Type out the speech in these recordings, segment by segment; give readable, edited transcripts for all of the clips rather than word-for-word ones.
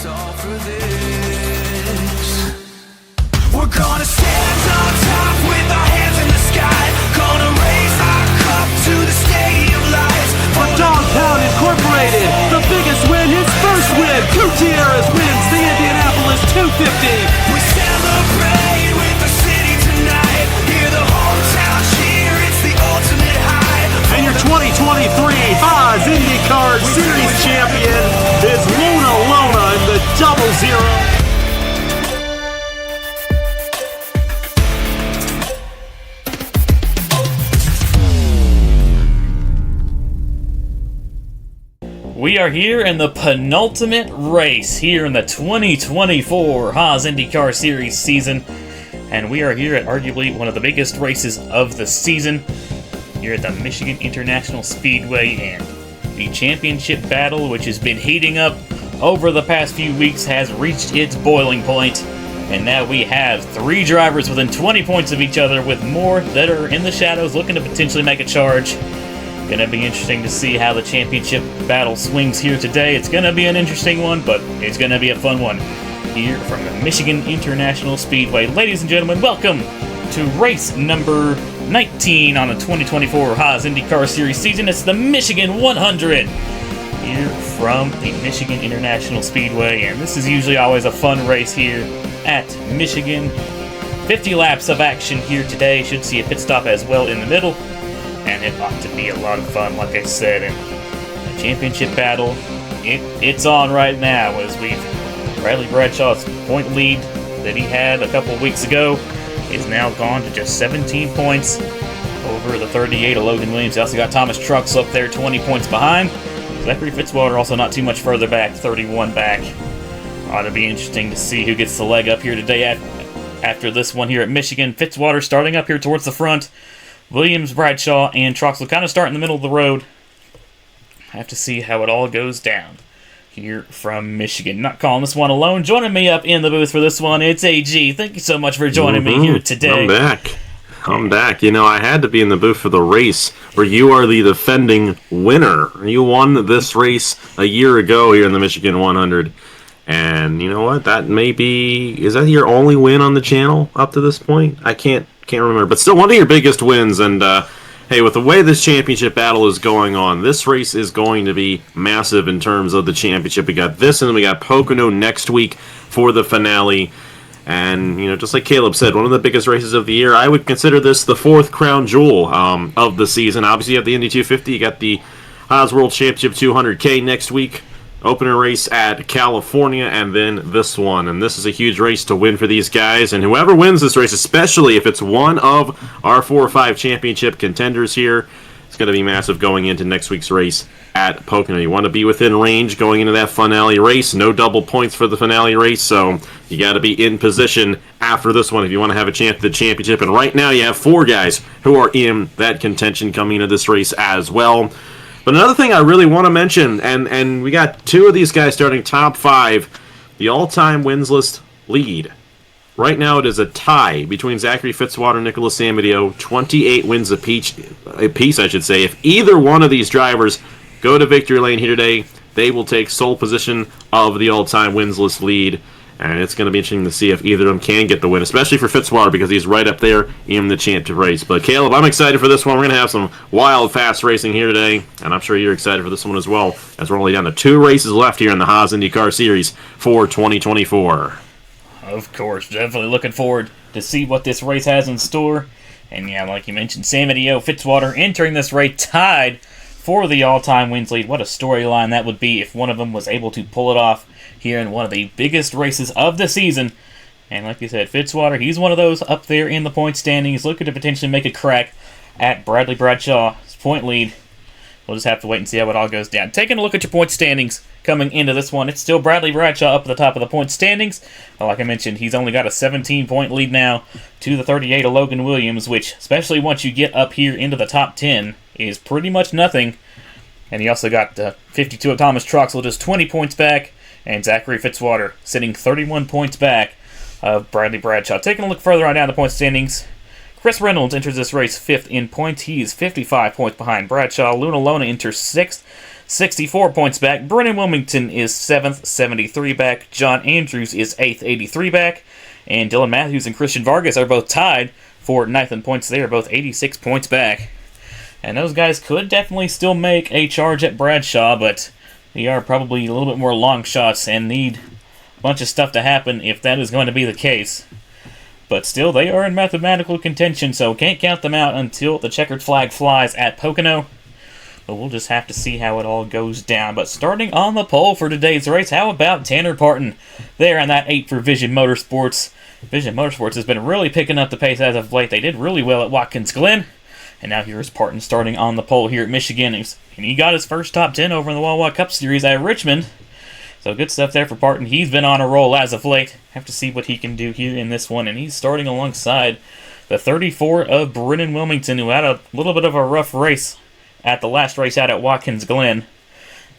all for this. We're gonna stand on top with our hands in the sky. Gonna raise our cup to the stadium lights. For Dog Pound Incorporated, the biggest win, his first win. Gutierrez wins the Indianapolis 250. We celebrate with the city tonight. Hear the hometown cheer, it's the ultimate high. And your 2023 Haas IndyCar Series champion is Luna Lona in the 00. We are here in the penultimate race here in the 2024 Haas IndyCar Series season, and we are here at arguably one of the biggest races of the season, here at the Michigan International Speedway, and the championship battle, which has been heating up over the past few weeks, has reached its boiling point, and now we have three drivers within 20 points of each other, with more that are in the shadows looking to potentially make a charge. Gonna be interesting to see how the championship battle swings here today. It's gonna be an interesting one, but it's gonna be a fun one here from the Michigan International Speedway. Ladies and gentlemen, welcome to race number 19 on the 2024 Haas IndyCar Series season. It's the Michigan 100 here from the Michigan International Speedway, and this is usually always a fun race here at Michigan. 50 laps of action here today. Should see a pit stop as well in the middle. And it ought to be a lot of fun, like I said. And the championship battle, it's on right now, as Bradley Bradshaw's point lead that he had a couple weeks ago is now gone to just 17 points over the 38 of Logan Williams. He also got Thomas Trucks up there 20 points behind. Zachary Fitzwater also not too much further back, 31 back. Ought to be interesting to see who gets the leg up here today after this one here at Michigan. Fitzwater starting up here towards the front. Williams, Bradshaw, and Trucks will kind of start in the middle of the road. Have to see how it all goes down here from Michigan. Not calling this one alone. Joining me up in the booth for this one, it's AG. Thank you so much for joining me here today. I'm back. You know, I had to be in the booth for the race where you are the defending winner. You won this race a year ago here in the Michigan 100. And you know what? That may be... Is that your only win on the channel up to this point? I can't remember, but still one of your biggest wins. And hey, with the way this championship battle is going on, this race is going to be massive in terms of the championship. We got this, and then we got Pocono next week for the finale. And you know, just like Caleb said, one of the biggest races of the year. I would consider this the fourth crown jewel of the season. Obviously, you have the Indy 250, you got the Haas World Championship 200K next week. Opener race at California, and then this one. And this is a huge race to win for these guys. And whoever wins this race, especially if it's one of our 4 or 5 championship contenders here, it's going to be massive going into next week's race at Pocono. You want to be within range going into that finale race. No double points for the finale race, so you got to be in position after this one if you want to have a chance at the championship. And right now you have 4 guys who are in that contention coming into this race as well. But another thing I really want to mention, and we got 2 of these guys starting top 5, the all-time wins list lead. Right now it is a tie between Zachary Fitzwater and Nicholas Samadio, 28 wins apiece, I should say. If either one of these drivers go to victory lane here today, they will take sole position of the all-time wins list lead. And it's going to be interesting to see if either of them can get the win, especially for Fitzwater, because he's right up there in the championship race. But Caleb, I'm excited for this one. We're going to have some wild, fast racing here today, and I'm sure you're excited for this one as well, as we're only down to 2 races left here in the Haas IndyCar Series for 2024. Of course, definitely looking forward to see what this race has in store. And yeah, like you mentioned, Samadio, Fitzwater entering this race tied for the all-time wins lead. What a storyline that would be if one of them was able to pull it off here in one of the biggest races of the season. And like you said, Fitzwater, he's one of those up there in the point standings, looking to potentially make a crack at Bradley Bradshaw's point lead. We'll just have to wait and see how it all goes down. Taking a look at your point standings coming into this one, it's still Bradley Bradshaw up at the top of the point standings. Like I mentioned, he's only got a 17-point lead now to the 38 of Logan Williams, which, especially once you get up here into the top 10, is pretty much nothing. And he also got 52 of Thomas Troxel, just 20 points back, and Zachary Fitzwater sitting 31 points back of Bradley Bradshaw. Taking a look further on down the point standings, Chris Reynolds enters this race 5th in points. He is 55 points behind Bradshaw. Luna Lona enters 6th. 64 points back. Brennan Wilmington is 7th, 73 back. John Andrews is 8th, 83 back. And Dylan Matthews and Christian Vargas are both tied for 9th in points. They are both 86 points back. And those guys could definitely still make a charge at Bradshaw, but they are probably a little bit more long shots and need a bunch of stuff to happen if that is going to be the case. But still, they are in mathematical contention, so can't count them out until the checkered flag flies at Pocono. But we'll just have to see how it all goes down. But starting on the pole for today's race, how about Tanner Parton? There on that 8 for Vision Motorsports. Vision Motorsports has been really picking up the pace as of late. They did really well at Watkins Glen. And now here's Parton starting on the pole here at Michigan. And he got his first top 10 over in the Wawa Cup Series at Richmond. So good stuff there for Parton. He's been on a roll as of late. Have to see what he can do here in this one. And he's starting alongside the 34 of Brennan Wilmington, who had a little bit of a rough race at the last race out at Watkins Glen,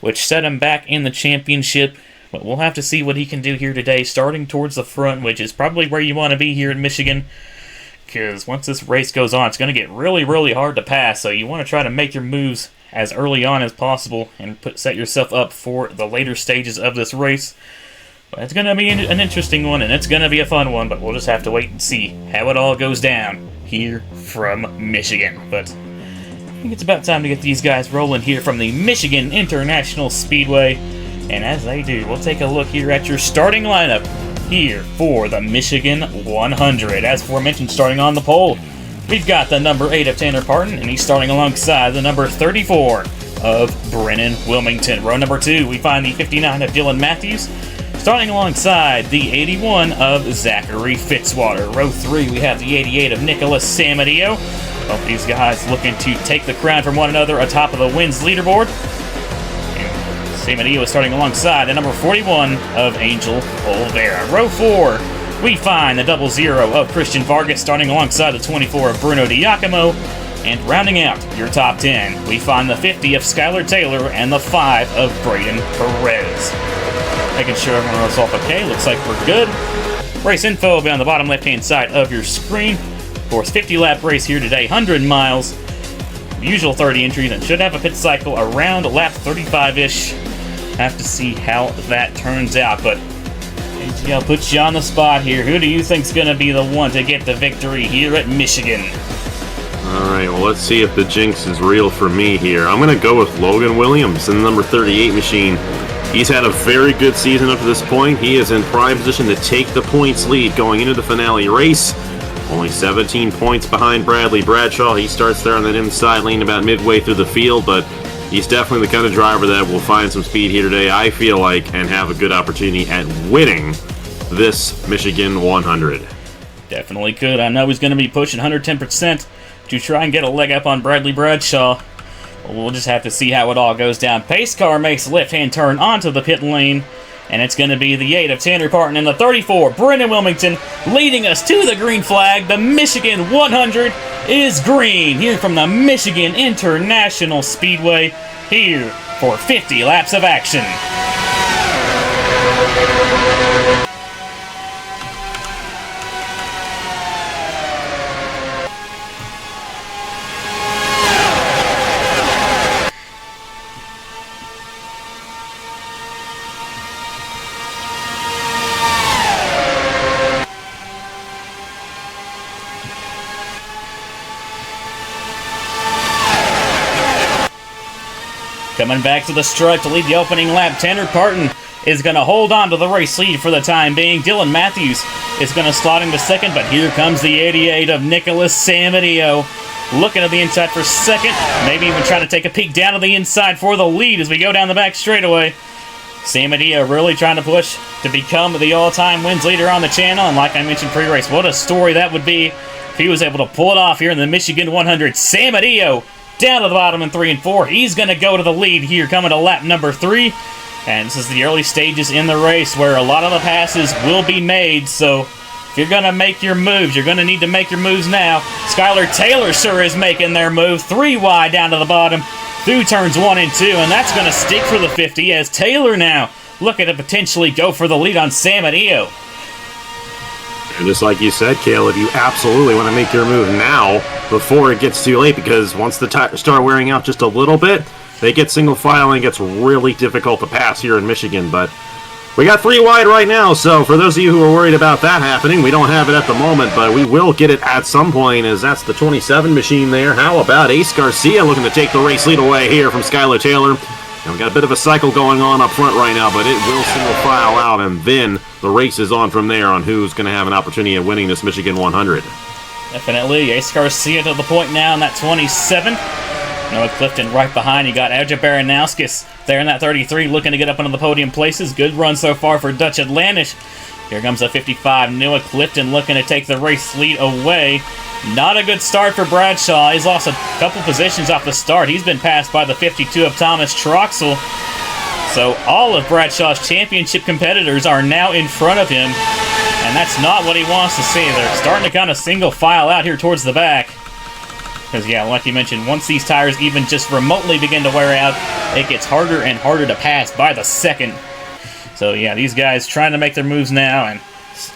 which set him back in the championship. But we'll have to see what he can do here today, starting towards the front, which is probably where you want to be here in Michigan. Because once this race goes on, it's going to get really, really hard to pass. So you want to try to make your moves as early on as possible and set yourself up for the later stages of this race. But it's going to be an interesting one, and it's going to be a fun one, but we'll just have to wait and see how it all goes down here from Michigan. But I think it's about time to get these guys rolling here from the Michigan International Speedway. And as they do, we'll take a look here at your starting lineup here for the Michigan 100. As aforementioned, starting on the pole, we've got the number 8 of Tanner Parton, and he's starting alongside the number 34 of Brennan Wilmington. Row number 2, we find the 59 of Dylan Matthews, starting alongside the 81 of Zachary Fitzwater. Row 3, we have the 88 of Nicholas Samadio. Both these guys looking to take the crown from one another atop of the wins leaderboard. Samadio is starting alongside the number 41 of Angel Olvera. Row 4, we find the 00 of Christian Vargas starting alongside the 24 of Bruno Diacomo. And rounding out your top 10, we find the 50 of Skylar Taylor and the 5 of Braden Perez. Making sure everyone else off okay, looks like we're good. Race info will be on the bottom left-hand side of your screen. Of course, 50-lap race here today, 100 miles. Usual 30 entries, and should have a pit cycle around lap 35-ish. Have to see how that turns out, but I'll put you on the spot here. Who do you think's going to be the one to get the victory here at Michigan? All right, well, let's see if the jinx is real for me here. I'm going to go with Logan Williams in the number 38 machine. He's had a very good season up to this point. He is in prime position to take the points lead going into the finale race. Only 17 points behind Bradley Bradshaw. He starts there on that inside lane about midway through the field, but he's definitely the kind of driver that will find some speed here today, I feel like, and have a good opportunity at winning this Michigan 100. Definitely could. I know he's going to be pushing 110% to try and get a leg up on Bradley Bradshaw. We'll just have to see how it all goes down. Pace car makes a left-hand turn onto the pit lane, and it's going to be the 8 of Tanner Parton and the 34, Brennan Wilmington, leading us to the green flag. The Michigan 100 is green here from the Michigan International Speedway, here for 50 laps of action. Coming back to the stripe to lead the opening lap, Tanner Parton is going to hold on to the race lead for the time being. Dylan Matthews is going to slot into second, but here comes the 88 of Nicholas Samadio. Looking at the inside for second, maybe even trying to take a peek down to the inside for the lead as we go down the back straightaway. Samadio really trying to push to become the all-time wins leader on the channel, and like I mentioned pre-race, what a story that would be if he was able to pull it off here in the Michigan 100. Samadio down to the bottom in 3 and 4. He's going to go to the lead here, coming to lap number 3. And this is the early stages in the race where a lot of the passes will be made. So if you're going to make your moves, you're going to need to make your moves now. Skylar Taylor sure is making their move. 3 wide down to the bottom through turns 1 and 2. And that's going to stick for the 50 as Taylor now looking to potentially go for the lead on Samadio. And just like you said, Caleb, you absolutely want to make your move now before it gets too late, because once the tires start wearing out just a little bit, they get single file and it gets really difficult to pass here in Michigan. But we got 3 wide right now, so for those of you who are worried about that happening, we don't have it at the moment, but we will get it at some point, as that's the 27 machine there. How about Ace Garcia looking to take the race lead away here from Skylar Taylor? And we've got a bit of a cycle going on up front right now, but it will single file out, and then the race is on from there on who's going to have an opportunity at winning this Michigan 100. Definitely. Ace Garcia to the point now in that 27. Noah Clifton right behind. You got Adja Baranowskis there in that 33 looking to get up into the podium places. Good run so far for Dutch Atlantis. Here comes a 55. Noah Clifton looking to take the race lead away. Not a good start for Bradshaw. He's lost a couple positions off the start. He's been passed by the 52 of Thomas Troxel. So all of Bradshaw's championship competitors are now in front of him. And that's not what he wants to see. They're starting to kind of single file out here towards the back. Because, yeah, like you mentioned, once these tires even just remotely begin to wear out, it gets harder and harder to pass by the second. So, yeah, these guys trying to make their moves now. And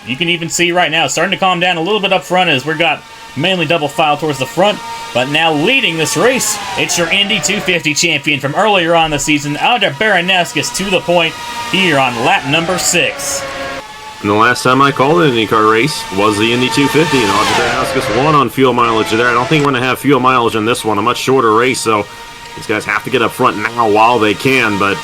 you can even see right now, it's starting to calm down a little bit up front as we've got mainly double file towards the front. But now leading this race, it's your Indy 250 champion from earlier on the season, Adja Baranowskis, to the point here on lap number 6. And the last time I called an IndyCar race was the Indy 250, and Adja Baranowskis won on fuel mileage there. I don't think we're going to have fuel mileage in this one, a much shorter race, so these guys have to get up front now while they can. But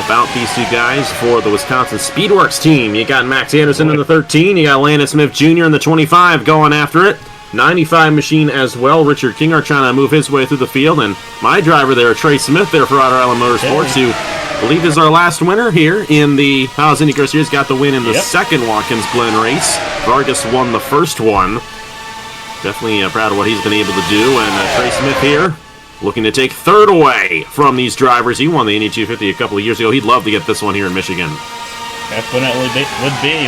about these two guys for the Wisconsin Speedworks team, you got Max Anderson in the 13, you got Landon Smith Jr. in the 25 going after it. 95 machine as well. Richard King are trying to move his way through the field, and my driver there, Trey Smith there for Rhode Island Motorsports, who I believe is our last winner here in the Haas IndyCar Series. Got the win in the second Watkins Glen race. Vargas won the first one. Definitely proud of what he's been able to do. And Trey Smith here looking to take third away from these drivers. He won the Indy 250 a couple of years ago. He'd love to get this one here in Michigan. Definitely would be.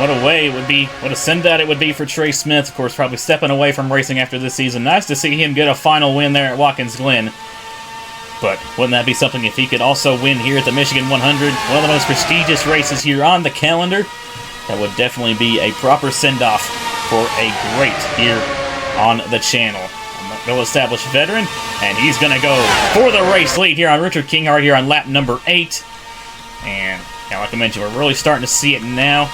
What a way it would be, what a send-out it would be for Trey Smith. Of course, probably stepping away from racing after this season. Nice to see him get a final win there at Watkins Glen. But wouldn't that be something if he could also win here at the Michigan 100? One of the most prestigious races here on the calendar. That would definitely be a proper send-off for a great here on the channel. A well-established veteran, and he's going to go for the race lead here on Richard Kinghart here on lap number 8. And like I mentioned, we're really starting to see it now.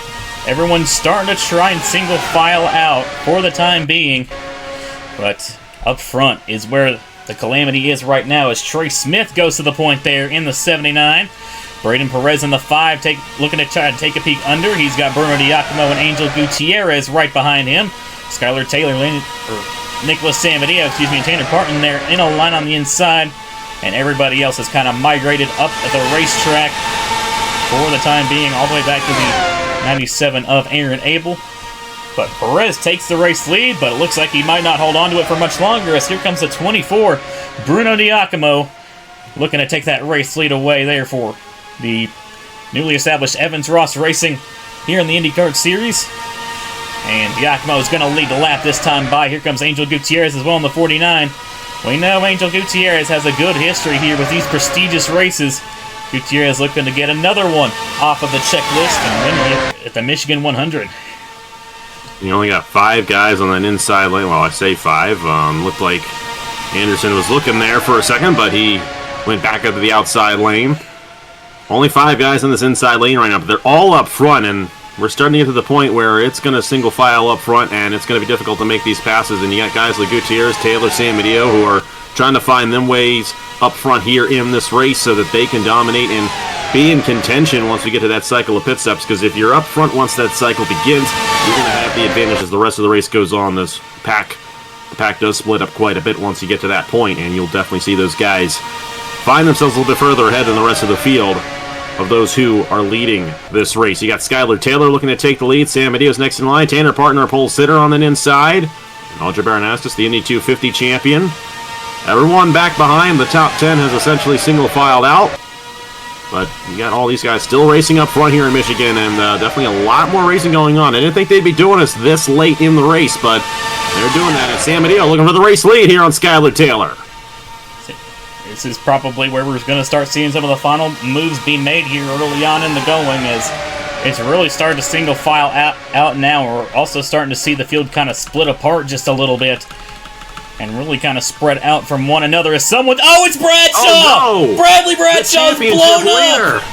Everyone's starting to try and single file out for the time being. But up front is where the calamity is right now as Trey Smith goes to the point there in the 79. Braden Perez in the 5 looking to try to take a peek under. He's got Bruno Diacomo and Angel Gutierrez right behind him. Skylar Taylor, Nicholas Samadeo, and Tanner Parton there in a line on the inside. And everybody else has kind of migrated up at the racetrack for the time being, all the way back to the 97 of Aaron Abel. But Perez takes the race lead, but it looks like he might not hold on to it for much longer, as here comes the 24, Bruno Diacomo, looking to take that race lead away there for the newly established Evans Ross Racing here in the IndyCar Series. And Diacomo is going to lead the lap this time by. Here comes Angel Gutierrez as well in the 49. We know Angel Gutierrez has a good history here with these prestigious races. Gutierrez looking to get another one off of the checklist and win at the Michigan 100. You only got 5 guys on that inside lane. Well, I say 5. Looked like Anderson was looking there for a second, but he went back up to the outside lane. Only 5 guys in this inside lane right now, but they're all up front, and we're starting to get to the point where it's going to single file up front, and it's going to be difficult to make these passes. And you got guys like Gutierrez, Taylor, Samadeo, who are trying to find them ways up front here in this race so that they can dominate and be in contention once we get to that cycle of pit stops. Because if you're up front once that cycle begins, you're going to have the advantage as the rest of the race goes on. The pack does split up quite a bit once you get to that point, and you'll definitely see those guys find themselves a little bit further ahead than the rest of the field of those who are leading this race. You got Skylar Taylor looking to take the lead. Sam Medeo's next in line. Tanner Partner, pole sitter on the inside. And Adja Baranowskis, the Indy 250 champion. Everyone back behind. The top 10 has essentially single filed out. But you got all these guys still racing up front here in Michigan, and definitely a lot more racing going on. I didn't think they'd be doing this late in the race, but they're doing that. And Sam Medeo looking for the race lead here on Skylar Taylor. This is probably where we're going to start seeing some of the final moves being made here early on in the going, as it's really starting to single file out now. We're also starting to see the field kind of split apart just a little bit. and really kind of spread out from one another as someone... Oh, it's Bradshaw! Oh, no! Bradley Bradshaw's blown up!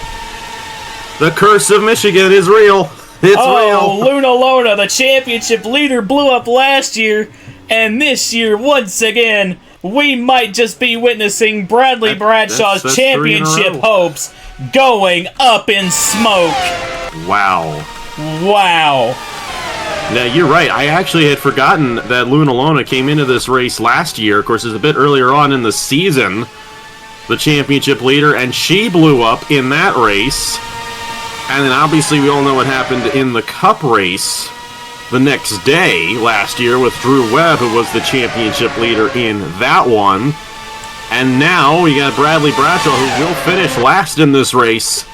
The curse of Michigan is real. It's Oh, real. Luna Lona, the championship leader, blew up last year, and this year, once again, we might just be witnessing Bradley Bradshaw's that's 3 in a championship row. hopes going up in smoke. Wow. Wow. Now, you're right. I actually had forgotten that Luna Lona came into this race last year. Of course, it was a bit earlier on in the season, the championship leader, and she blew up in that race. And then obviously we all know what happened in the Cup race the next day last year with Drew Webb, who was the championship leader in that one. And now we got Bradley Bradshaw, who will finish last in this race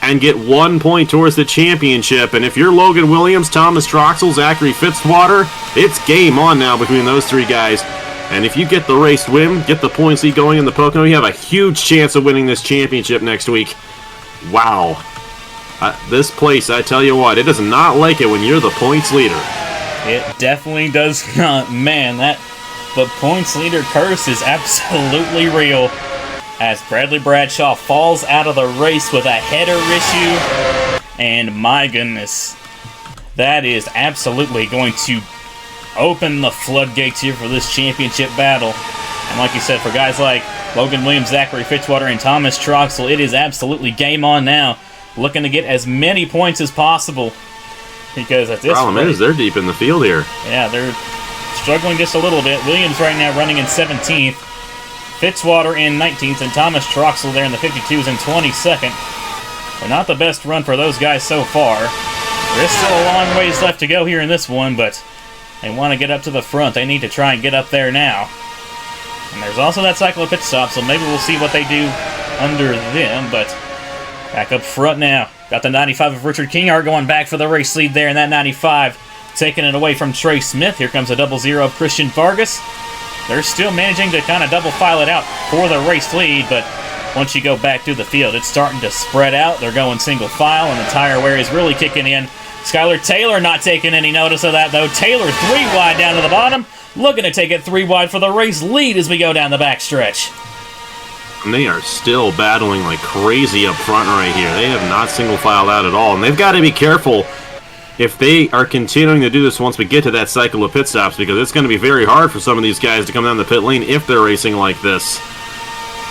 and get 1 point towards the championship. And if you're Logan Williams, Thomas Troxel, Zachary Fitzwater, it's game on now between those 3 guys. And if you get the race win, get the points lead going in the Pocono, you have a huge chance of winning this championship next week. Wow. This place, I tell you what, it does not like it when you're the points leader. It definitely does not. Man, the points leader curse is absolutely real. As Bradley Bradshaw falls out of the race with a header issue. And my goodness, that is absolutely going to open the floodgates here for this championship battle. And like you said, for guys like Logan Williams, Zachary Fitzwater, and Thomas Troxel, it is absolutely game on now. Looking to get as many points as possible. Because at this Problem is, they're deep in the field here. Yeah, they're struggling just a little bit. Williams right now running in 17th. Fitzwater in 19th. And Thomas Troxel there in the 52s in 22nd. But not the best run for those guys so far. There's still a long ways left to go here in this one, but they want to get up to the front. They need to try and get up there now. And there's also that cycle of pit stop, so maybe we'll see what they do under them, but back up front now. Got the 95 of Richard Kingart going back for the race lead there in that 95. Taking it away from Trey Smith. Here comes a 00 of Christian Vargas. They're still managing to kind of double file it out for the race lead, but once you go back through the field, it's starting to spread out. They're going single file, and the tire wear is really kicking in. Skylar Taylor not taking any notice of that, though. Taylor 3 wide down to the bottom. Looking to take it 3 wide for the race lead as we go down the backstretch. And they are still battling like crazy up front right here. They have not single filed out at all. And they've got to be careful if they are continuing to do this once we get to that cycle of pit stops, because it's going to be very hard for some of these guys to come down the pit lane if they're racing like this.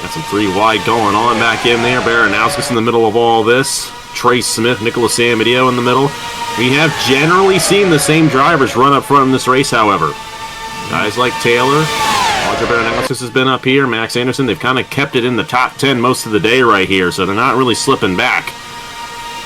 Got some 3 wide going on back in there. Baranowskis in the middle of all this. Trey Smith, Nicholas Amadio in the middle. We have generally seen the same drivers run up front in this race, however. Guys like Taylor, Roger Baranowskis has been up here, Max Anderson, they've kind of kept it in the top 10 most of the day right here, so they're not really slipping back.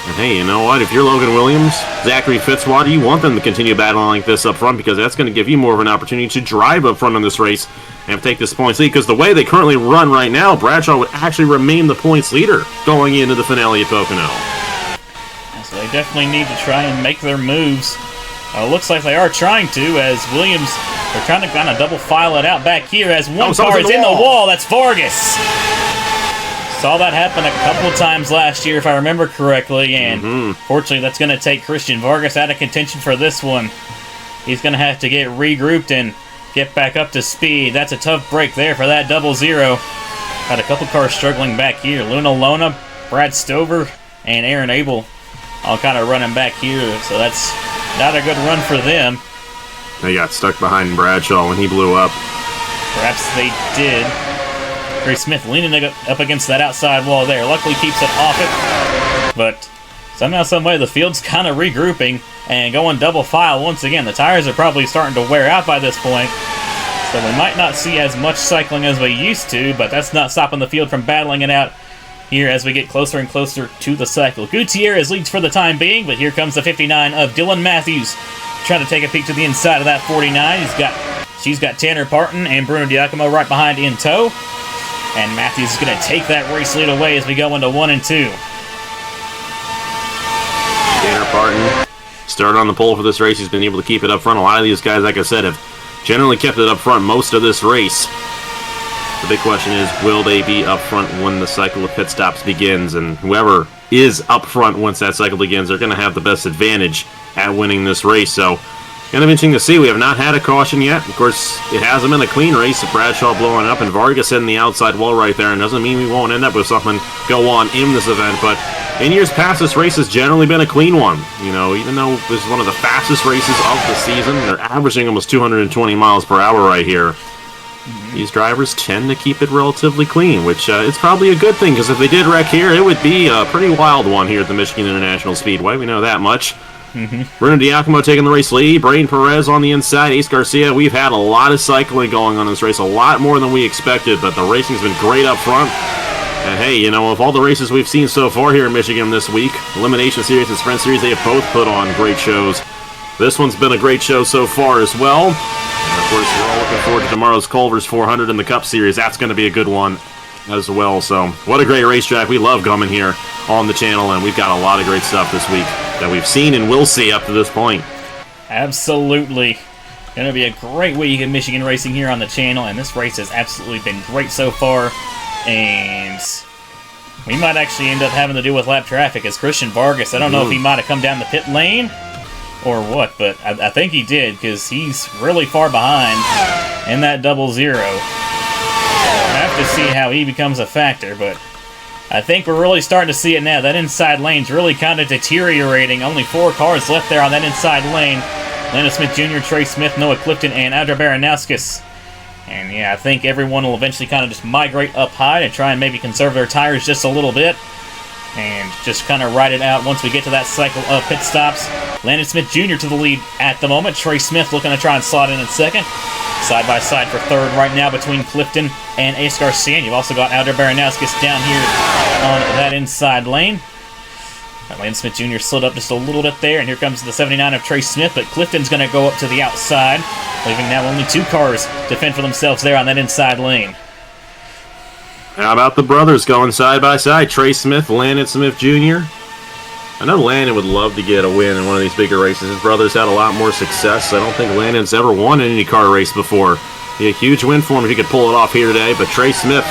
And hey, you know what? If you're Logan Williams, Zachary Fitzwater, you want them to continue battling like this up front, because that's going to give you more of an opportunity to drive up front on this race and take this points lead, because the way they currently run right now, Bradshaw would actually remain the points leader going into the finale at Pocono. So they definitely need to try and make their moves. Looks like they are trying to, as Williams, they're trying to kind of double file it out back here as one car is in the wall. That's Vargas. Saw that happen a couple times last year, if I remember correctly, and fortunately that's going to take Christian Vargas out of contention for this one. He's going to have to get regrouped and get back up to speed. That's a tough break there for that 00. Got a couple cars struggling back here. Luna Lona, Brad Stover, and Aaron Abel all kind of running back here, so that's not a good run for them. They got stuck behind Bradshaw when he blew up. Perhaps they did. Trey Smith leaning up against that outside wall there. Luckily keeps it off it, but somehow, someway, the field's kind of regrouping and going double file once again. The tires are probably starting to wear out by this point, so we might not see as much cycling as we used to, but that's not stopping the field from battling it out here as we get closer and closer to the cycle. Gutierrez leads for the time being, but here comes the 59 of Dylan Matthews, trying to take a peek to the inside of that 49. She's got Tanner Parton and Bruno Giacomo right behind in tow, and Matthews is going to take that race lead away as we go into 1 and 2. Tanner Parton started on the pole for this race. He's been able to keep it up front. A lot of these guys, like I said, have generally kept it up front most of this race. The big question is, will they be up front when the cycle of pit stops begins? And whoever is up front once that cycle begins, they're going to have the best advantage at winning this race. So Kind of interesting to see. We have not had a caution yet. Of course, it hasn't been a clean race. Bradshaw blowing up and Vargas hitting the outside wall right there. And doesn't mean we won't end up with something go on in this event. But in years past, this race has generally been a clean one. You know, even though this is one of the fastest races of the season, they're averaging almost 220 miles per hour right here. These drivers tend to keep it relatively clean, which it's probably a good thing, because if they did wreck here, it would be a pretty wild one here at the Michigan International Speedway. We know that much. Bruno Giacomo taking the race lead. Brain Perez on the inside. Ace Garcia. We've had a lot of cycling going on in this race, a lot more than we expected, but the racing's been great up front. And hey, you know, of all the races we've seen so far here in Michigan this week, Elimination Series and Sprint Series, they have both put on great shows. This one's been a great show so far as well. And of course, we're all looking forward to tomorrow's Culver's 400 in the Cup Series. That's going to be a good one as well. So, what a great racetrack. We love coming here on the channel, and we've got a lot of great stuff this week that we've seen and will see up to this point. Absolutely. Going to be a great week in Michigan racing here on the channel, and this race has absolutely been great so far. And we might actually end up having to deal with lap traffic as Christian Vargas. I don't know if he might have come down the pit lane or what, but I think he did, because he's really far behind in that 0-0. We'll have to see how he becomes a factor, but I think we're really starting to see it now. That inside lane's really kind of deteriorating. Only 4 cars left there on that inside lane. Landon Smith Jr., Trey Smith, Noah Clifton, and Adrian Baranowskis. And yeah, I think everyone will eventually kind of just migrate up high and try and maybe conserve their tires just a little bit. And just kind of ride it out once we get to that cycle of pit stops. Landon Smith Jr. to the lead at the moment. Trey Smith looking to try and slot in second. Side by side for third right now between Clifton and Ace Garcia. And you've also got Adrian Baranowskis down here on that inside lane. Landon Smith Jr. slid up just a little bit there, and here comes the 79 of Trey Smith, but Clifton's going to go up to the outside, leaving now only 2 cars to fend for themselves there on that inside lane. How about the brothers going side by side? Trey Smith, Landon Smith Jr. I know Landon would love to get a win in one of these bigger races. His brothers had a lot more success. I don't think Landon's ever won an IndyCar race before. Be a huge win for him if he could pull it off here today, but Trey Smith,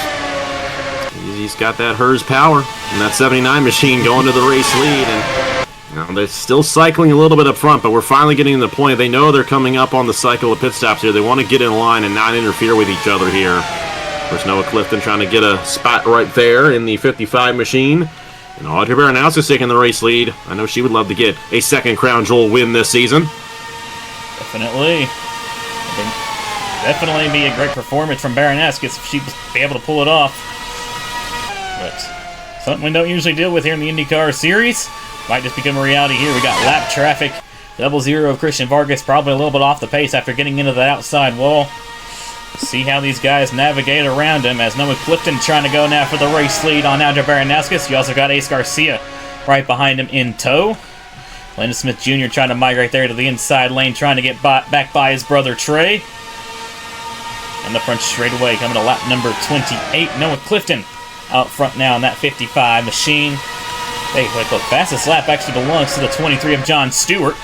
he's got that Hers power and that 79 machine going to the race lead, and you know, they're still cycling a little bit up front, but we're finally getting to the point. They know they're coming up on the cycle of pit stops here. They want to get in line and not interfere with each other here. Of course, Noah Clifton trying to get a spot right there in the 55 machine. And Audrey Baranowskis taking the race lead. I know she would love to get a second Crown Jewel win this season. Definitely. Definitely be a great performance from Baranowskis if she'd be able to pull it off. But something we don't usually deal with here in the IndyCar Series. Might just become a reality here. We got lap traffic. 0-0 of Christian Vargas, probably a little bit off the pace after getting into that outside wall. See how these guys navigate around him, as Noah Clifton trying to go now for the race lead on Adrian Baranowskis. You also got Ace Garcia right behind him in tow. Landon Smith Jr. trying to migrate there to the inside lane, trying to get back by his brother Trey. And the front straightaway coming to lap number 28. Noah Clifton out front now in that 55 machine. Hey, look, fastest lap actually belongs to the 23 of John Stewart.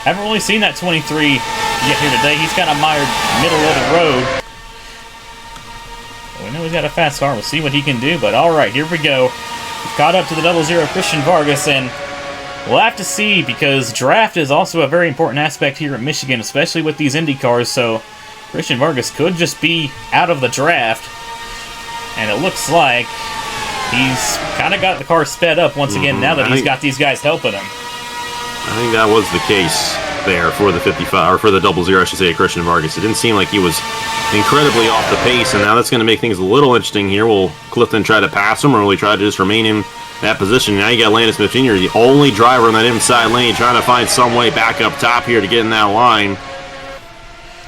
Haven't really seen that 23 yet here today. He's kind of mired middle of the road. We know he's got a fast car. We'll see what he can do. But all right, here we go. We've caught up to the 0-0 Christian Vargas, and we'll have to see, because draft is also a very important aspect here at Michigan, especially with these Indy cars. So Christian Vargas could just be out of the draft, and it looks like he's kind of got the car sped up once again now that he's got these guys helping him. I think that was the case there for the 55, or for the 0-0, I should say, Christian Vargas. It didn't seem like he was incredibly off the pace, and now that's going to make things a little interesting here. Will Clifton try to pass him, or will he try to just remain in that position? Now you got Landon Smith Jr., the only driver in that inside lane, trying to find some way back up top here to get in that line.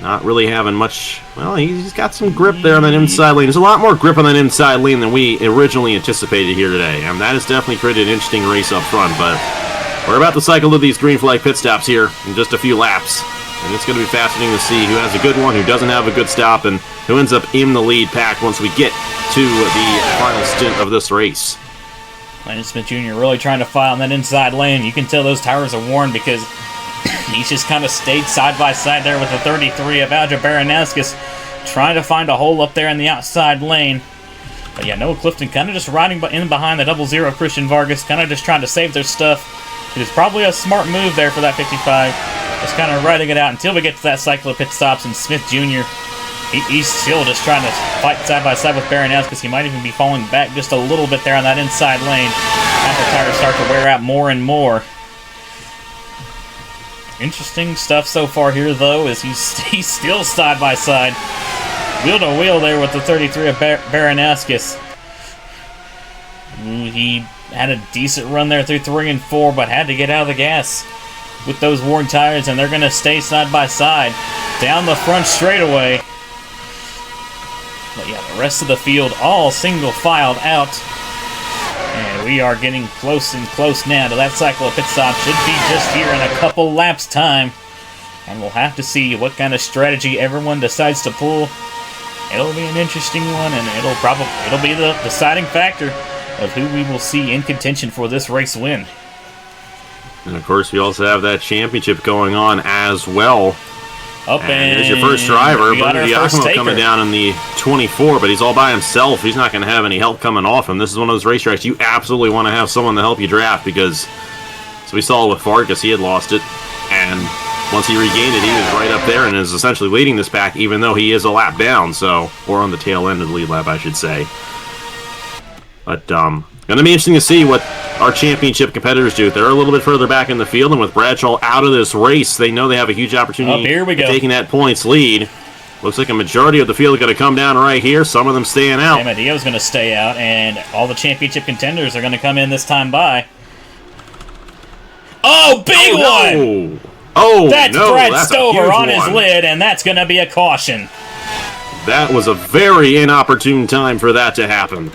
Not really having much. Well, he's got some grip there on that inside lane. There's a lot more grip on that inside lane than we originally anticipated here today, and that has definitely created an interesting race up front, but we're about to cycle to these green flag pit stops here in just a few laps, and it's going to be fascinating to see who has a good one, who doesn't have a good stop, and who ends up in the lead pack once we get to the final stint of this race. Landon Smith Jr. really trying to fight on that inside lane. You can tell those tires are worn because he's just kind of stayed side by side there with the 33 of Adrian Baranowskis, trying to find a hole up there in the outside lane. But yeah, Noah Clifton kind of just riding in behind the 0-0 Christian Vargas, kind of just trying to save their stuff. It is probably a smart move there for that 55. Just kind of riding it out until we get to that cycle of pit stops, and Smith Jr., he's still just trying to fight side by side with Baroness because he might even be falling back just a little bit there on that inside lane as the tires start to wear out more and more. Interesting stuff so far here, though, is he's still side by side, wheel to wheel there with the 33 of Baranowskis. He had a decent run there through 3 and 4, but had to get out of the gas with those worn tires, and they're going to stay side by side down the front straightaway. But yeah, the rest of the field all single filed out. And we are getting close and close now to that cycle of pit stop. Should be just here in a couple laps time. And we'll have to see what kind of strategy everyone decides to pull. It'll be an interesting one, and it'll be the deciding factor of who we will see in contention for this race win. And of course, we also have that championship going on as well. And there's your first driver, Bruno Giacomo, coming down in the 24, but he's all by himself. He's not going to have any help coming off him. This is one of those racetracks you absolutely want to have someone to help you draft because, as we saw with Farkas, he had lost it, and once he regained it, he was right up there and is essentially leading this pack, even though he is a lap down, or on the tail end of the lead lap, I should say. But going to be interesting to see what our championship competitors do. They're a little bit further back in the field, and with Bradshaw out of this race, they know they have a huge opportunity of taking that points lead. Looks like a majority of the field are going to come down right here, some of them staying out. Amadio's going to stay out, and all the championship contenders are going to come in this time by. Oh, big one! Oh, that's Brad Stover on his lid, and that's going to be a caution. That was a very inopportune time for that to happen.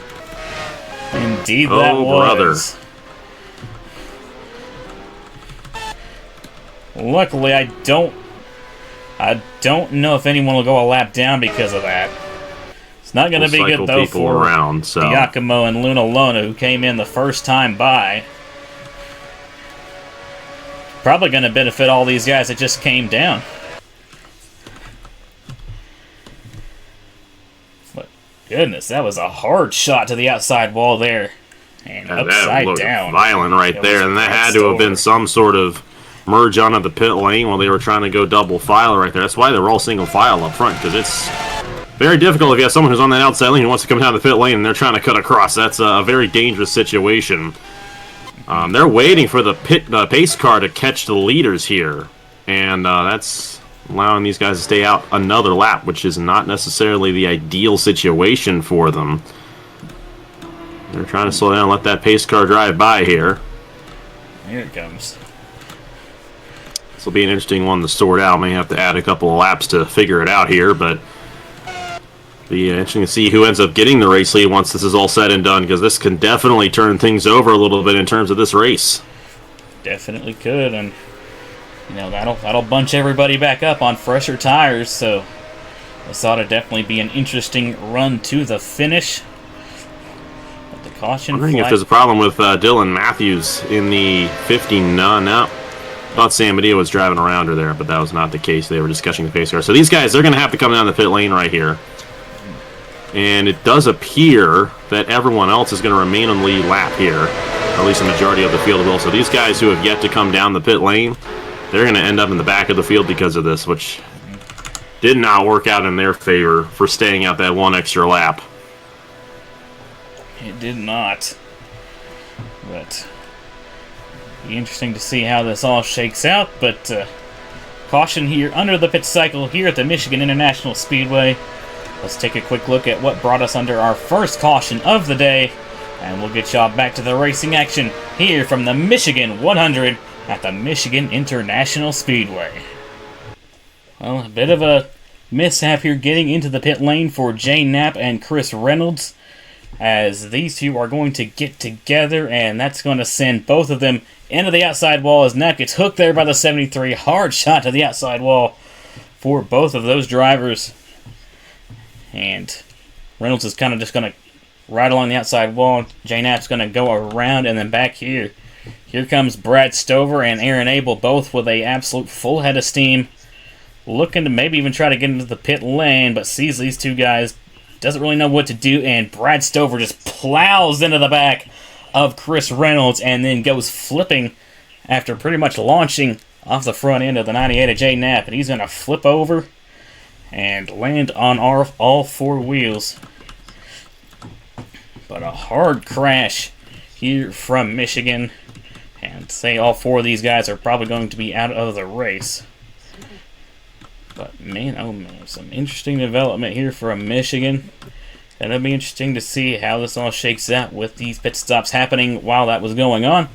Indeed, that was. Brother. Luckily, I don't know if anyone will go a lap down because of that. It's not going to be good though for Giacomo and Luna Lona, who came in the first time by. Probably going to benefit all these guys that just came down. Goodness, that was a hard shot to the outside wall there. And upside down. Violent right there, and that had to have been some sort of merge onto the pit lane while they were trying to go double file right there. That's why they were all single file up front, because it's very difficult if you have someone who's on that outside lane who wants to come down the pit lane and they're trying to cut across. That's a very dangerous situation. They're waiting for the pace car to catch the leaders here, and that's allowing these guys to stay out another lap, which is not necessarily the ideal situation for them. They're trying to slow down and let that pace car drive by here. Here it comes. This will be an interesting one to sort out. May have to add a couple of laps to figure it out here, but be interesting to see who ends up getting the race lead once this is all said and done, because this can definitely turn things over a little bit in terms of this race. Definitely could, and you know, that'll bunch everybody back up on fresher tires, so this ought to definitely be an interesting run to the finish. But the caution I'm wondering if there's a problem with Dylan Matthews in the 59. No. I thought Sam Medea was driving around her there, but that was not the case. They were just catching the pace car. So these guys, they're going to have to come down the pit lane right here. And it does appear that everyone else is going to remain on the lead lap here, or at least the majority of the field will. So these guys who have yet to come down the pit lane, they're going to end up in the back of the field because of this, which did not work out in their favor for staying out that one extra lap. It did not. But be interesting to see how this all shakes out. But caution here under the pit cycle here at the Michigan International Speedway. Let's take a quick look at what brought us under our first caution of the day, and we'll get y'all back to the racing action here from the Michigan 100 at the Michigan International Speedway. Well, a bit of a mishap here getting into the pit lane for Jay Knapp and Chris Reynolds, as these two are going to get together, and that's going to send both of them into the outside wall as Knapp gets hooked there by the 73. Hard shot to the outside wall for both of those drivers. And Reynolds is kind of just going to ride along the outside wall. Jay Knapp's going to go around and then back here. Here comes Brad Stover and Aaron Abel, both with a absolute full head of steam. Looking to maybe even try to get into the pit lane, but sees these two guys, doesn't really know what to do, and Brad Stover just plows into the back of Chris Reynolds and then goes flipping after pretty much launching off the front end of the 98 of Jay Knapp, and he's going to flip over and land on all four wheels. But a hard crash here from Michigan, and say all four of these guys are probably going to be out of the race. But man, oh man, some interesting development here from Michigan. It'll be interesting to see how this all shakes out with these pit stops happening while that was going on.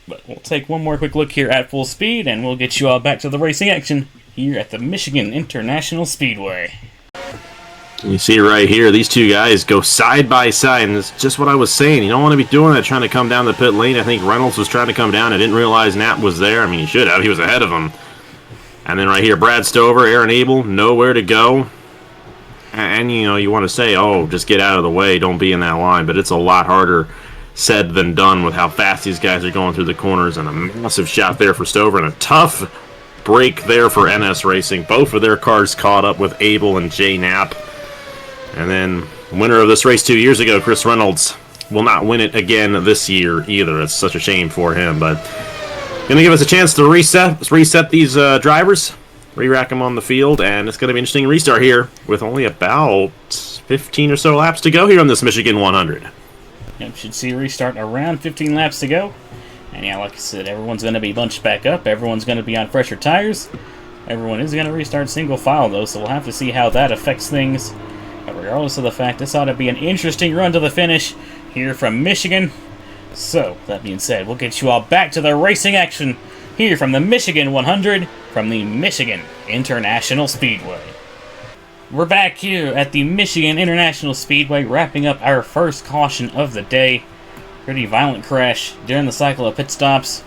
But we'll take one more quick look here at full speed, and we'll get you all back to the racing action here at the Michigan International Speedway. You see right here, these two guys go side by side, and it's just what I was saying. You don't want to be doing that, trying to come down the pit lane. I think Reynolds was trying to come down. I didn't realize Knapp was there. I mean, he should have. He was ahead of him. And then right here, Brad Stover, Aaron Abel, nowhere to go. And, you know, you want to say, oh, just get out of the way, don't be in that line. But it's a lot harder said than done with how fast these guys are going through the corners. And a massive shot there for Stover, and a tough break there for NS Racing. Both of their cars caught up with Abel and Jay Knapp. And then, winner of this race 2 years ago, Chris Reynolds, will not win it again this year either. It's such a shame for him, but going to give us a chance to reset these drivers, re-rack them on the field, and it's going to be an interesting restart here with only about 15 or so laps to go here on this Michigan 100. Yep, should see a restart around 15 laps to go. And yeah, like I said, everyone's going to be bunched back up. Everyone's going to be on fresher tires. Everyone is going to restart single file, though, so we'll have to see how that affects things. But regardless of the fact, this ought to be an interesting run to the finish here from Michigan. So, that being said, we'll get you all back to the racing action here from the Michigan 100 from the Michigan International Speedway. We're back here at the Michigan International Speedway, wrapping up our first caution of the day. Pretty violent crash during the cycle of pit stops,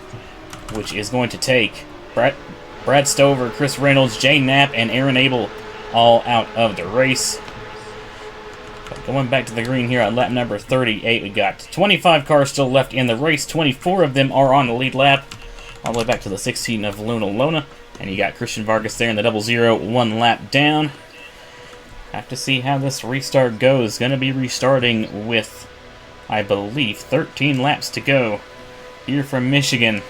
which is going to take Brad Stover, Chris Reynolds, Jay Knapp, and Aaron Abel all out of the race. But going back to the green here on lap number 38, we got 25 cars still left in the race. 24 of them are on the lead lap, all the way back to the 16 of Luna. And you got Christian Vargas there in the 00, 1 lap down. Have to see how this restart goes. Going to be restarting with, I believe, 13 laps to go here from Michigan.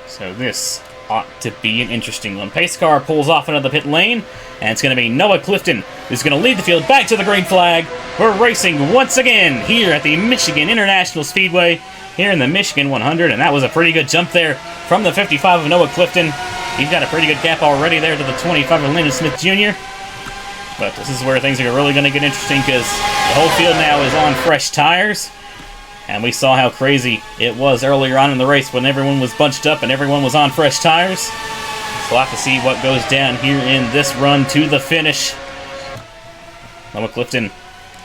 So this ought to be an interesting one. Pace car pulls off into the pit lane, and it's going to be Noah Clifton who's going to lead the field back to the green flag. We're racing once again here at the Michigan International Speedway here in the Michigan 100, and that was a pretty good jump there from the 55 of Noah Clifton. He's got a pretty good gap already there to the 25 of Landon Smith Jr. But this is where things are really going to get interesting, because the whole field now is on fresh tires. And we saw how crazy it was earlier on in the race when everyone was bunched up and everyone was on fresh tires. So we'll have to see what goes down here in this run to the finish. Noah Clifton,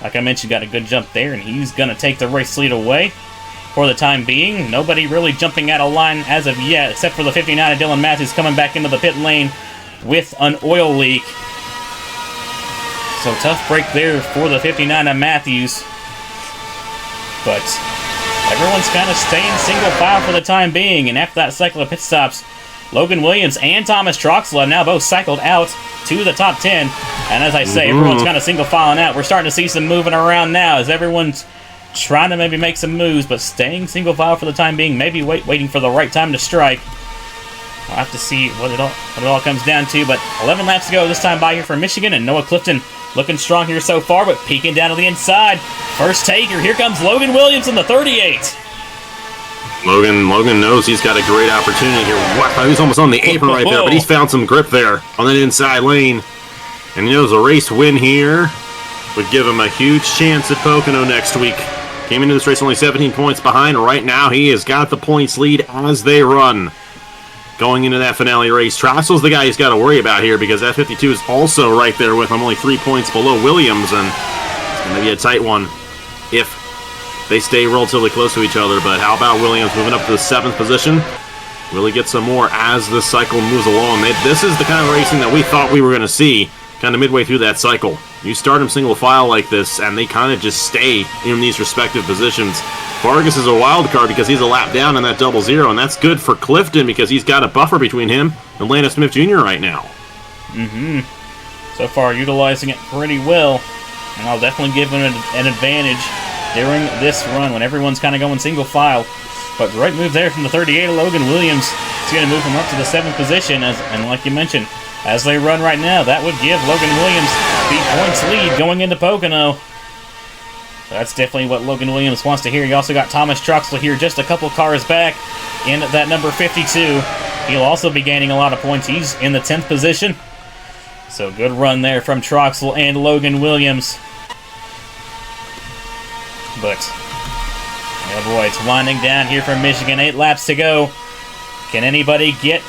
like I mentioned, got a good jump there, and he's going to take the race lead away for the time being. Nobody really jumping out of line as of yet, except for the 59 of Dylan Matthews coming back into the pit lane with an oil leak. So tough break there for the 59 of Matthews. But everyone's kind of staying single file for the time being, and after that cycle of pit stops, Logan Williams and Thomas Troxel have now both cycled out to the top 10. And as I say, everyone's kind of single filing out. We're starting to see some moving around now as everyone's trying to maybe make some moves, but staying single file for the time being, maybe waiting for the right time to strike. I'll have to see what it all comes down to, but 11 laps to go this time by here for Michigan, and Noah Clifton looking strong here so far, but peeking down to the inside. First taker, here comes Logan Williams in the 38. Logan knows he's got a great opportunity here. Wow, he's almost on the apron right there, but he's found some grip there on that inside lane. And he knows a race win here would give him a huge chance at Pocono next week. Came into this race only 17 points behind. Right now, he has got the points lead as they run. Going into that finale race, Trossel's the guy he's got to worry about here, because that 52 is also right there with him, only 3 points below Williams, and it's going to be a tight one if they stay relatively close to each other. But how about Williams moving up to the 7th position? Really get some more as the cycle moves along. This is the kind of racing that we thought we were going to see kind of midway through that cycle. You start them single file like this, and they kind of just stay in these respective positions. Vargas is a wild card because he's a lap down in that 00, and that's good for Clifton because he's got a buffer between him and Landon Smith Jr. right now. So far, utilizing it pretty well, and I'll definitely give him an advantage during this run when everyone's kind of going single file. But great move there from the 38 of Logan Williams. It's going to move him up to the 7th position, and like you mentioned, as they run right now, that would give Logan Williams the points lead going into Pocono. So that's definitely what Logan Williams wants to hear. You also got Thomas Troxel here, just a couple cars back in that number 52. He'll also be gaining a lot of points. He's in the 10th position. So good run there from Troxel and Logan Williams. But, oh boy, it's winding down here from Michigan. 8 laps to go. Can anybody get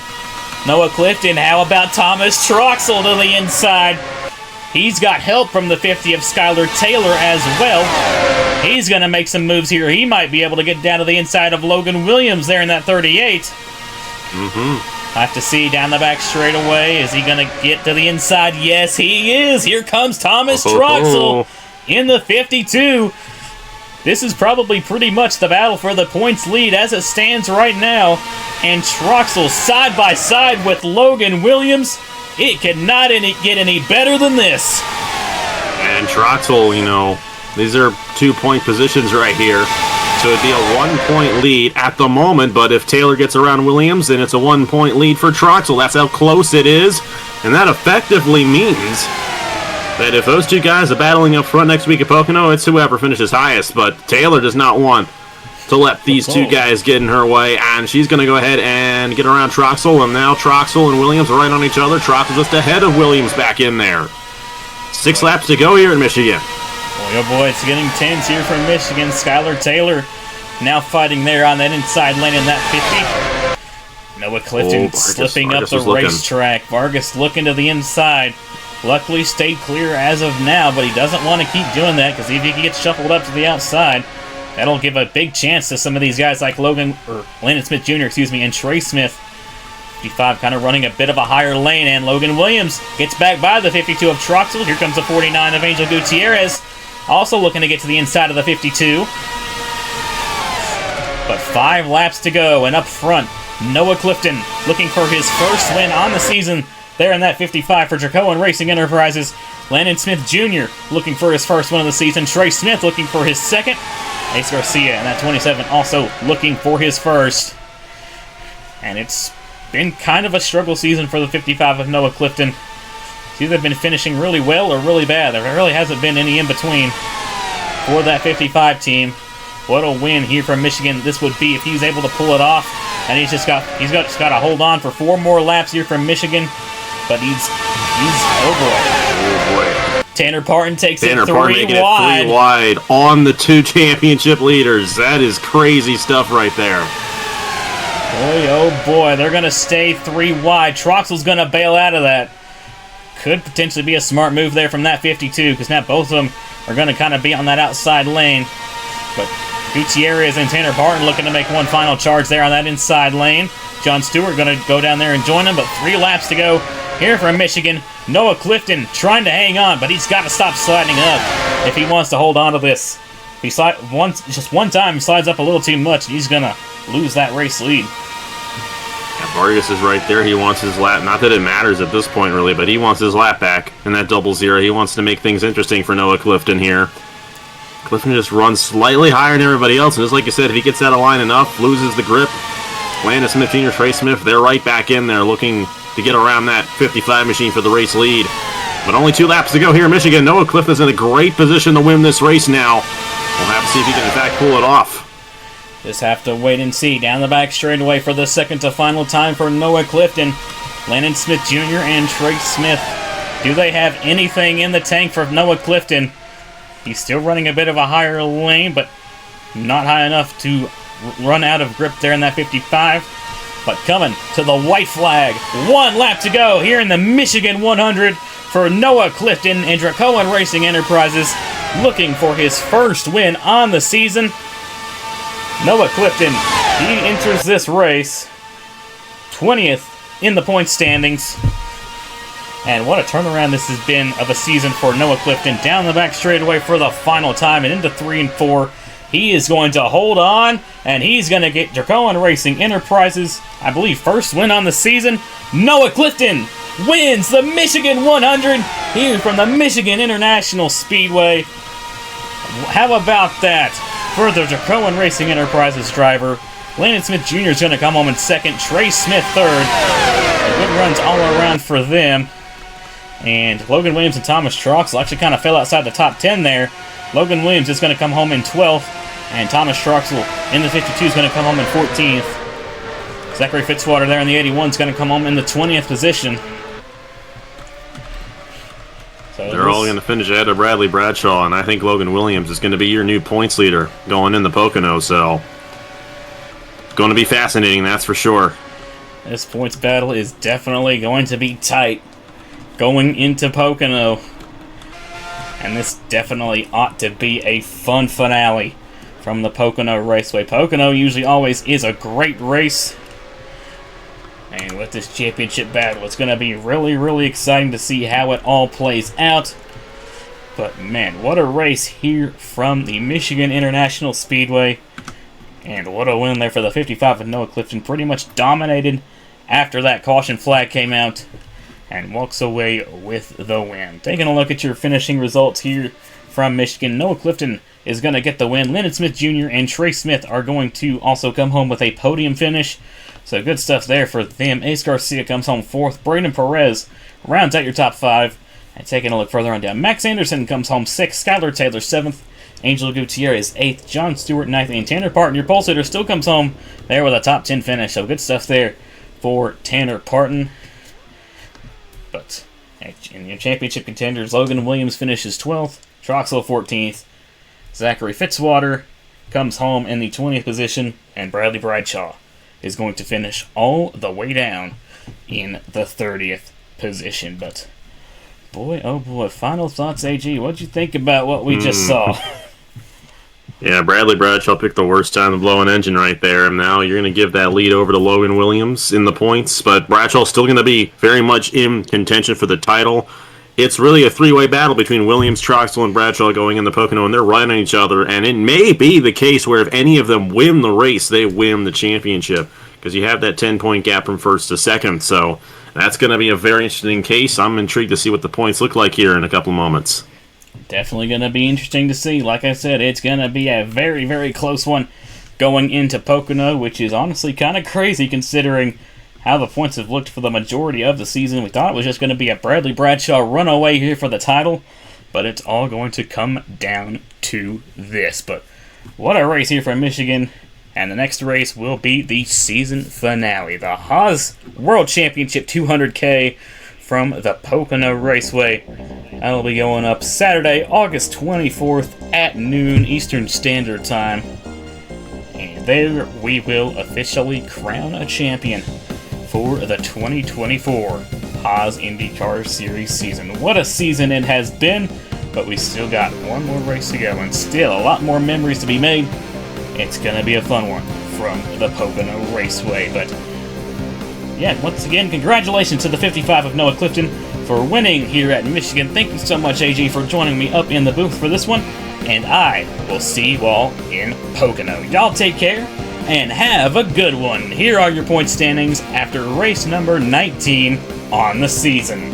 Noah Clifton? How about Thomas Troxel to the inside? He's got help from the 50 of Skylar Taylor as well. He's going to make some moves here. He might be able to get down to the inside of Logan Williams there in that 38. Have to see down the back straightaway. Is he going to get to the inside? Yes, he is. Here comes Thomas Troxel in the 52. This is probably pretty much the battle for the points lead as it stands right now. And Troxel side by side with Logan Williams. It cannot get any better than this. And Troxel, you know, these are 2-point positions right here. So it'd be a 1-point lead at the moment, but if Taylor gets around Williams, then it's a 1-point lead for Troxel. That's how close it is. And that effectively means that if those two guys are battling up front next week at Pocono, it's whoever finishes highest. But Taylor does not want to let these two guys get in her way, and she's going to go ahead and get around Troxel, and now Troxel and Williams are right on each other. Troxel just ahead of Williams back in there. 6 laps to go here in Michigan. Boy, oh boy, it's getting tense here from Michigan. Skylar Taylor now fighting there on that inside lane in that 50. Noah Clifton slipping up the racetrack. Vargas looking to the inside. Luckily stayed clear as of now, but he doesn't want to keep doing that because if he gets shuffled up to the outside, that'll give a big chance to some of these guys like Landon Smith Jr., and Trey Smith. 55 kind of running a bit of a higher lane, and Logan Williams gets back by the 52 of Troxel. Here comes the 49 of Angel Gutierrez, also looking to get to the inside of the 52. But 5 laps to go, and up front, Noah Clifton looking for his first win on the season there in that 55 for Dracoan Racing Enterprises. Landon Smith Jr. looking for his first win of the season. Trey Smith looking for his second. Ace Garcia and that 27 also looking for his first. And it's been kind of a struggle season for the 55 of Noah Clifton. It's either been finishing really well or really bad. There really hasn't been any in between for that 55 team. What a win here from Michigan this would be if he's able to pull it off. And he's just got to hold on for 4 more laps here from Michigan. But he's oh boy. Tanner Parton takes it 3 wide. 3 wide on the 2 championship leaders. That is crazy stuff right there. Boy, oh boy, they're going to stay 3 wide. Troxel's going to bail out of that. Could potentially be a smart move there from that 52, because now both of them are going to kind of be on that outside lane. But Gutierrez and Tanner Parton looking to make one final charge there on that inside lane. John Stewart going to go down there and join him, but 3 laps to go here from Michigan. Noah Clifton trying to hang on, but he's got to stop sliding up if he wants to hold on to this. If he just one time he slides up a little too much, he's going to lose that race lead. Yeah, Vargas is right there. He wants his lap. Not that it matters at this point, really, but he wants his lap back in that 00. He wants to make things interesting for Noah Clifton here. Clifton just runs slightly higher than everybody else, and just like you said, if he gets out of line enough, loses the grip, Landon Smith Jr., Trey Smith, they're right back in there looking to get around that 55 machine for the race lead. But only 2 laps to go here in Michigan. Noah Clifton's in a great position to win this race now. We'll have to see if he can, in fact, pull it off. Just have to wait and see. Down the back straightaway for the second to final time for Noah Clifton. Landon Smith Jr. and Trey Smith. Do they have anything in the tank for Noah Clifton? He's still running a bit of a higher lane, but not high enough to run out of grip there in that 55. But coming to the white flag. 1 lap to go here in the Michigan 100 for Noah Clifton and Dracoan Racing Enterprises, looking for his first win on the season. Noah Clifton, he enters this race 20th in the point standings. And what a turnaround this has been of a season for Noah Clifton. Down the back straightaway for the final time and into 3 and 4. He is going to hold on, and he's going to get Dracoan Racing Enterprises, I believe, first win on the season. Noah Clifton wins the Michigan 100 here from the Michigan International Speedway. How about that for the Dracoan Racing Enterprises driver? Landon Smith Jr. is going to come home in second. Trey Smith third. Good runs all around for them. And Logan Williams and Thomas Troxel actually kind of fell outside the top 10 there. Logan Williams is going to come home in 12th. And Thomas Troxel in the 52 is going to come home in 14th. Zachary Fitzwater there in the 81 is going to come home in the 20th position. So they're all going to finish ahead of Bradley Bradshaw, and I think Logan Williams is going to be your new points leader going in the Pocono, so it's going to be fascinating, that's for sure. This points battle is definitely going to be tight going into Pocono. And this definitely ought to be a fun finale from the Pocono Raceway. Pocono usually always is a great race. And with this championship battle, it's going to be really, really exciting to see how it all plays out. But man, what a race here from the Michigan International Speedway. And what a win there for the 55 of Noah Clifton. Pretty much dominated after that caution flag came out. And walks away with the win. Taking a look at your finishing results here from Michigan. Noah Clifton is going to get the win. Landon Smith Jr. and Trey Smith are going to also come home with a podium finish. So good stuff there for them. Ace Garcia comes home 4th. Braden Perez rounds out your top 5. And taking a look further on down, Max Anderson comes home 6th. Skylar Taylor 7th. Angel Gutierrez 8th. John Stewart 9th. And Tanner Parton, your pole sitter, still comes home there with a top 10 finish. So good stuff there for Tanner Parton. But in your championship contenders, Logan Williams finishes 12th. Troxel 14th. Zachary Fitzwater comes home in the 20th position. And Bradley Bradshaw is going to finish all the way down in the 30th position. But boy, oh boy, final thoughts, AG. What'd you think about what we just saw? Yeah, Bradley Bradshaw picked the worst time to blow an engine right there, and now you're going to give that lead over to Logan Williams in the points, but Bradshaw's still going to be very much in contention for the title. It's really a three-way battle between Williams, Troxel, and Bradshaw going in the Pocono, and they're right on each other, and it may be the case where if any of them win the race, they win the championship, because you have that 10-point gap from first to second, so that's going to be a very interesting case. I'm intrigued to see what the points look like here in a couple moments. Definitely going to be interesting to see. Like I said, it's going to be a very, very close one going into Pocono, which is honestly kind of crazy considering how the points have looked for the majority of the season. We thought it was just going to be a Bradley Bradshaw runaway here for the title, but it's all going to come down to this. But what a race here from Michigan, and the next race will be the season finale, the Haas World Championship 200K from the Pocono Raceway. That'll be going up Saturday, August 24th at noon Eastern Standard Time. And there we will officially crown a champion for the 2024 Haas IndyCar Series season. What a season it has been, but we still got one more race to go and still a lot more memories to be made. It's going to be a fun one from the Pocono Raceway. But yeah, once again, congratulations to the 55 of Noah Clifton for winning here at Michigan. Thank you so much, AG, for joining me up in the booth for this one. And I will see you all in Pocono. Y'all take care and have a good one. Here are your point standings after race number 19 on the season.